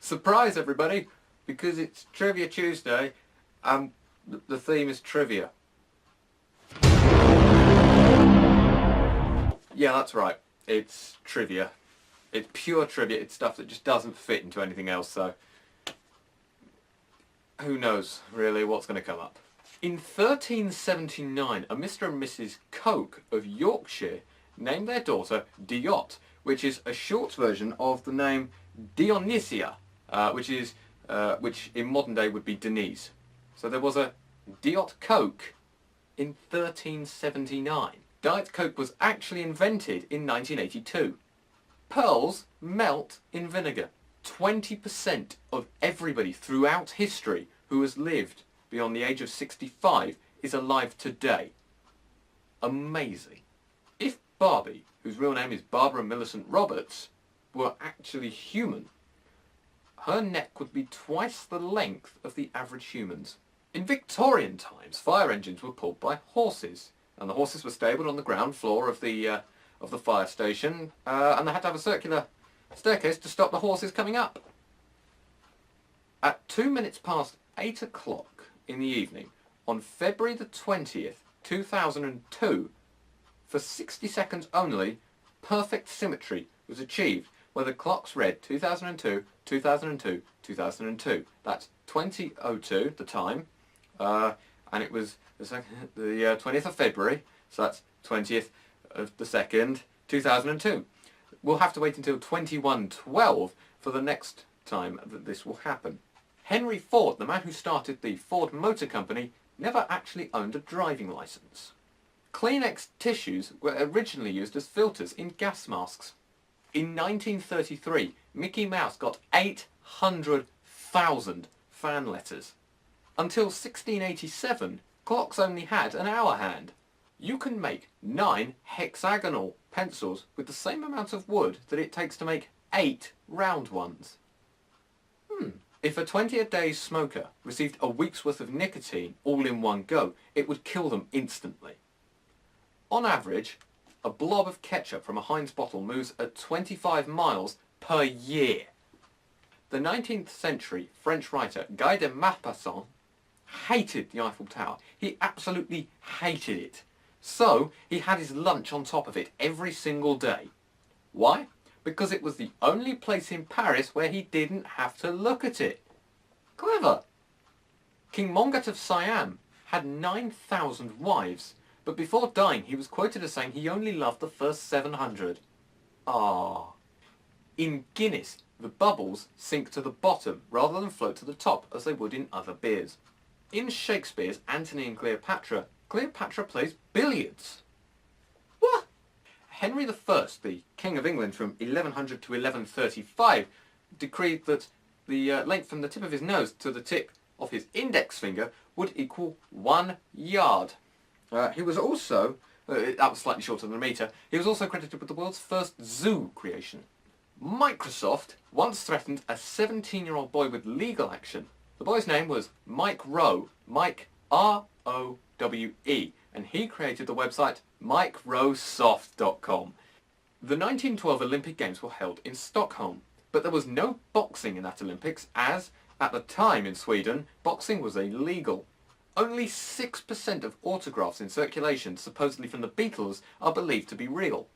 Surprise everybody, because it's Trivia Tuesday and the theme is trivia. Yeah, that's right. It's trivia. It's pure trivia. It's stuff that just doesn't fit into anything else, so who knows really what's going to come up. In 1379, a Mr. and Mrs. Coke of Yorkshire named their daughter Diot, which is a short version of the name Dionysia, which in modern day would be Denise. So there was a Diot Coke in 1379. Diet Coke was actually invented in 1982. Pearls melt in vinegar. 20% of everybody throughout history who has lived beyond the age of 65 is alive today. Amazing. If Barbie, whose real name is Barbara Millicent Roberts, were actually human, her neck would be twice the length of the average human's. In Victorian times, fire engines were pulled by horses, and the horses were stabled on the ground floor of the fire station, and they had to have a circular staircase to stop the horses coming up. At 2 minutes past 8 o'clock in the evening, on February the 20th, 2002, for 60 seconds only, perfect symmetry was achieved, where the clocks read 2002, 2002, 2002. That's 2002, the time, and it was the 20th of February, so that's 20th of the 2nd, 2002. We'll have to wait until 2112 for the next time that this will happen. Henry Ford, the man who started the Ford Motor Company, never actually owned a driving license. Kleenex tissues were originally used as filters in gas masks. In 1933, Mickey Mouse got 800,000 fan letters. Until 1687, clocks only had an hour hand. You can make 9 hexagonal pencils with the same amount of wood that it takes to make 8 round ones. If a 20-a-day smoker received a week's worth of nicotine all in one go, it would kill them instantly. On average, a blob of ketchup from a Heinz bottle moves at 25 miles per year. The 19th century French writer Guy de Maupassant hated the Eiffel Tower. He absolutely hated it. So he had his lunch on top of it every single day. Why? Because it was the only place in Paris where he didn't have to look at it. Clever. King Mongat of Siam had 9,000 wives, but before dying he was quoted as saying he only loved the first 700. Ah. In Guinness, the bubbles sink to the bottom rather than float to the top as they would in other beers. In Shakespeare's Antony and Cleopatra, Cleopatra plays billiards. What? Henry I, the King of England from 1100 to 1135, decreed that the length from the tip of his nose to the tip of his index finger would equal 1 yard. He was also, that was slightly shorter than a metre, he was also credited with the world's first zoo creation. Microsoft once threatened a 17-year-old boy with legal action. The boy's name was Mike Rowe, Mike R-O-W-E, and he created the website mikerowesoft.com. The 1912 Olympic Games were held in Stockholm, but there was no boxing in that Olympics as, at the time in Sweden, boxing was illegal. Only 6% of autographs in circulation, supposedly from the Beatles, are believed to be real.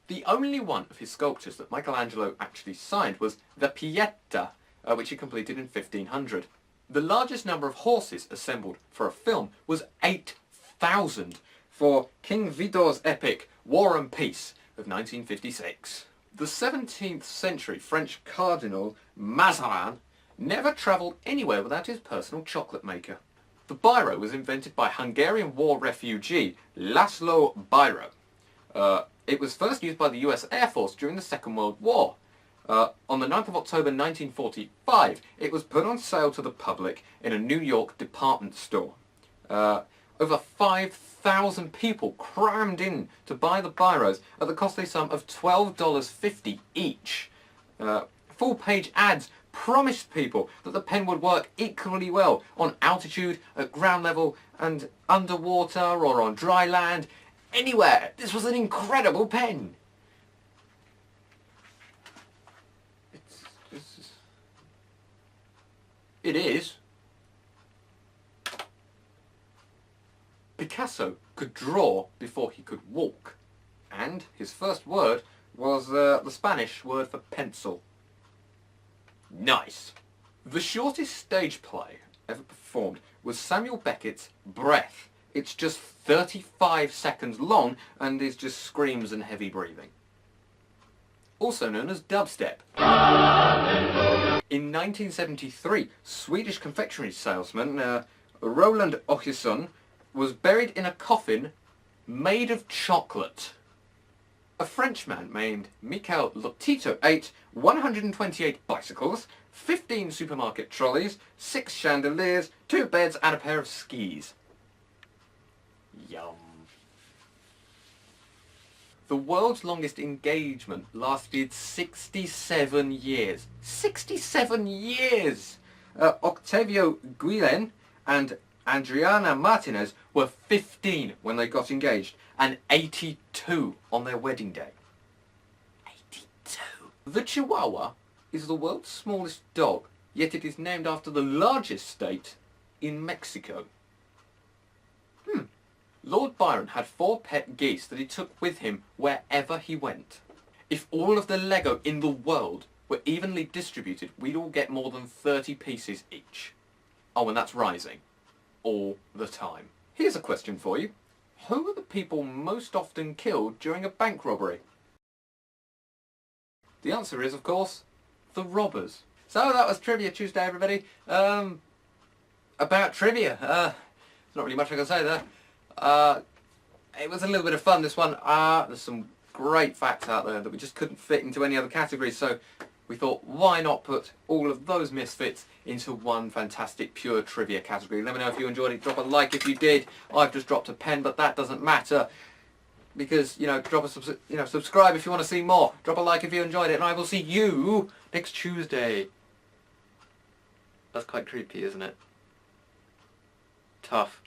The only one of his sculptures that Michelangelo actually signed was the Pieta, which he completed in 1500. The largest number of horses assembled for a film was 8,000 for King Vidor's epic War and Peace of 1956. The 17th century French Cardinal Mazarin never travelled anywhere without his personal chocolate maker. The biro was invented by Hungarian war refugee Laszlo Biro. It was first used by the US Air Force during the Second World War. On the 9th of October 1945, it was put on sale to the public in a New York department store. Over 5,000 people crammed in to buy the biros at the costly sum of $12.50 each. Full-page ads promised people that the pen would work equally well on altitude, at ground level, and underwater or on dry land. Anywhere. This was an incredible pen. It is. Picasso could draw before he could walk, and his first word was the Spanish word for pencil. Nice. The shortest stage play ever performed was Samuel Beckett's Breath. It's just 35 seconds long and is just screams and heavy breathing. Also known as dubstep. In 1973, Swedish confectionery salesman Roland Ochiesson was buried in a coffin made of chocolate. A Frenchman named Michael Lotito ate 128 bicycles, 15 supermarket trolleys, 6 chandeliers, 2 beds and a pair of skis. Yum. The world's longest engagement lasted 67 years. 67 years! Octavio Guillen and Adriana Martinez were 15 when they got engaged and 82 on their wedding day. 82. The Chihuahua is the world's smallest dog, yet it is named after the largest state in Mexico. Lord Byron had 4 pet geese that he took with him wherever he went. If all of the Lego in the world were evenly distributed, we'd all get more than 30 pieces each. Oh, and that's rising. All the time. Here's a question for you. Who are the people most often killed during a bank robbery? The answer is, of course, the robbers. So that was Trivia Tuesday, everybody. About trivia. There's not really much I can say there. It was a little bit of fun, this one. There's some great facts out there that we just couldn't fit into any other categories, so we thought, why not put all of those misfits into one fantastic pure trivia category. Let me know if you enjoyed it. Drop a like if you did. I've just dropped a pen, but that doesn't matter because, you know, subscribe if you want to see more. Drop a like if you enjoyed it, and I will see you next Tuesday. That's quite creepy, isn't it? Tough.